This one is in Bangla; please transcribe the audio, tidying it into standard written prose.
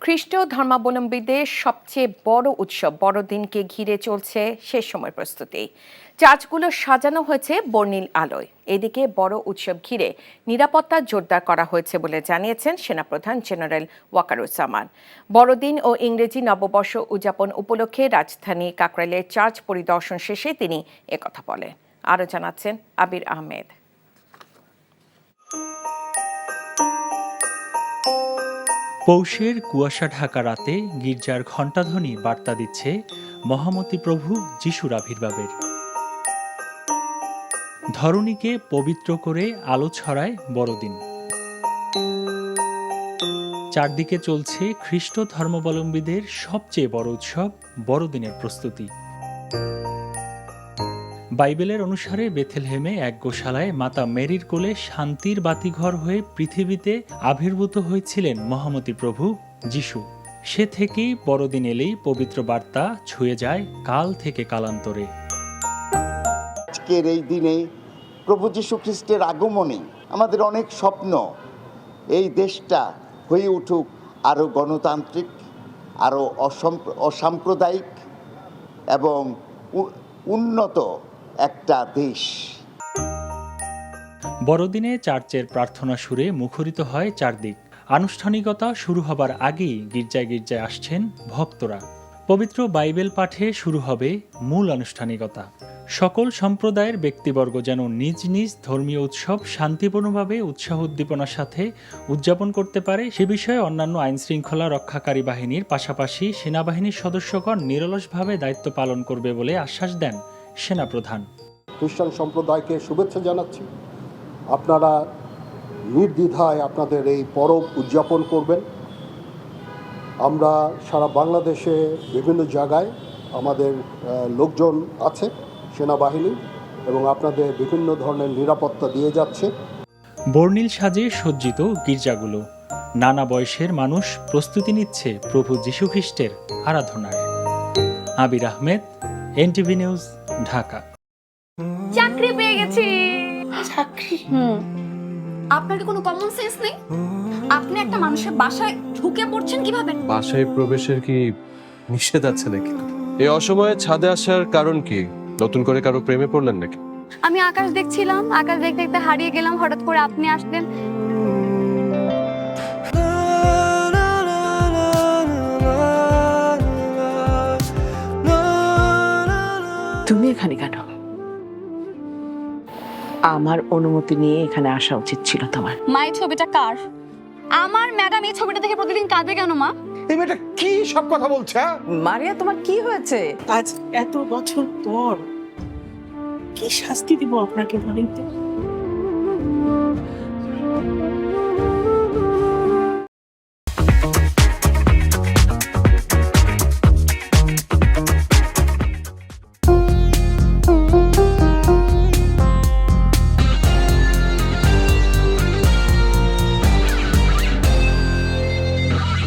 খ্রিস্ট ধর্মাবলম্বীদের সবচেয়ে বড় উৎসব বড়দিনকে ঘিরে চলছে শেষ সময় প্রস্তুতি। চার্চগুলো সাজানো হয়েছে বর্ণিল আলোয়। এদিকে বড় উৎসব ঘিরে নিরাপত্তা জোরদার করা হয়েছে বলে জানিয়েছেন সেনাপ্রধান জেনারেল ওয়াকারুজ্জামান। বড়দিন ও ইংরেজি নববর্ষ উদযাপন উপলক্ষে রাজধানী কাকরাইলের চার্চ পরিদর্শন শেষে তিনি একথা বলেন। আরও জানাচ্ছেন আবির আহমেদ। পৌষের কুয়াশা ঢাকা রাতে গির্জার ঘণ্টাধ্বনি বার্তা দিচ্ছে মহামতি প্রভু যিশুর আবির্ভাবের। ধরণীকে পবিত্র করে আলো ছড়ায় বড়দিন। চারদিকে চলছে খ্রিস্ট ধর্মাবলম্বীদের সবচেয়ে বড় উৎসব বড়দিনের প্রস্তুতি। বাইবেলের অনুসারে বেথেলহেমে এক গোশালায় মাতা মেরির কোলে শান্তির বাতিঘর হয়ে পৃথিবীতে আবির্ভূত হয়েছিলেন মহামতি প্রভু যিশু। সে থেকেই বড়দিন এলেই পবিত্র বার্তা ছুঁয়ে যায় কাল থেকে কালান্তরে। আজকের এই দিনে প্রভু যীশু খ্রিস্টের আগমনে আমাদের অনেক স্বপ্ন। এই দেশটা হয়ে উঠুক আরও গণতান্ত্রিক, আরও অসাম্প্রদায়িক এবং উন্নত একটা দেশ। বড়দিনে চার্চের প্রার্থনা সুরে মুখরিত হয় চারদিক। আনুষ্ঠানিকতা শুরু হবার আগেই গির্জায় গির্জায় আসছেন ভক্তরা। পবিত্র বাইবেল পাঠে শুরু হবে মূল আনুষ্ঠানিকতা। সকল সম্প্রদায়ের ব্যক্তিবর্গ যেন নিজ নিজ ধর্মীয় উৎসব শান্তিপূর্ণভাবে উৎসাহ উদ্দীপনার সাথে উদযাপন করতে পারে সে বিষয়ে অন্যান্য আইন শৃঙ্খলা রক্ষাকারী বাহিনীর পাশাপাশি সেনাবাহিনীর সদস্যগণ নিরলসভাবে দায়িত্ব পালন করবে বলে আশ্বাস দেন সেনাপ্রধান। খ্রিস্টান সম্প্রদায়কে শুভেচ্ছা জানাচ্ছি। আপনারা নির্দ্বিধায় আপনাদের এই পরব উদযাপন করবেন। আমরা সারা বাংলাদেশে বিভিন্ন জায়গায় আমাদের লোকজন আছে সেনাবাহিনী, এবং আপনাদের বিভিন্ন ধরনের নিরাপত্তা দিয়ে যাচ্ছে। বর্ণিল সাজে সজ্জিত গির্জাগুলো। নানা বয়সের মানুষ প্রস্তুতি নিচ্ছে প্রভু যীশু খ্রিস্টের আরাধনার। আবির আহমেদ, এনটিভি নিউজ, ঢাকা। চাকরি পেয়ে গেছি। চাকরি? আপনার কি কোনো কমন সেন্স নেই? আপনি একটা মানুষের বাসায় ঢুকে পড়ছেন কিভাবে? বাসায় প্রবেশের কি নিষেধ আছে নাকি? এই অসময়ে ছাদে আসার কারণ কি? নতুন করে কারো প্রেমে পড়লেন নাকি? আমি আকাশ দেখছিলাম, আকাশ দেখতে দেখতে হারিয়ে গেলাম, হঠাৎ করে আপনি আসলেন। তুমি এখানে কেন? আমার অনুমতি নিয়ে এখানে আসা উচিত ছিল তোমার। মা, এই ছবিটা কার? আমার ম্যাডাম এই ছবিটা দেখে প্রতিদিন কাঁদবে কেন মা? এই মেয়েটা কি সব কথা বলছে? মারিয়া, তোমার কি হয়েছে? আজ এত বছর পর কি শাস্তি দিব আপনাকে বলেন তো?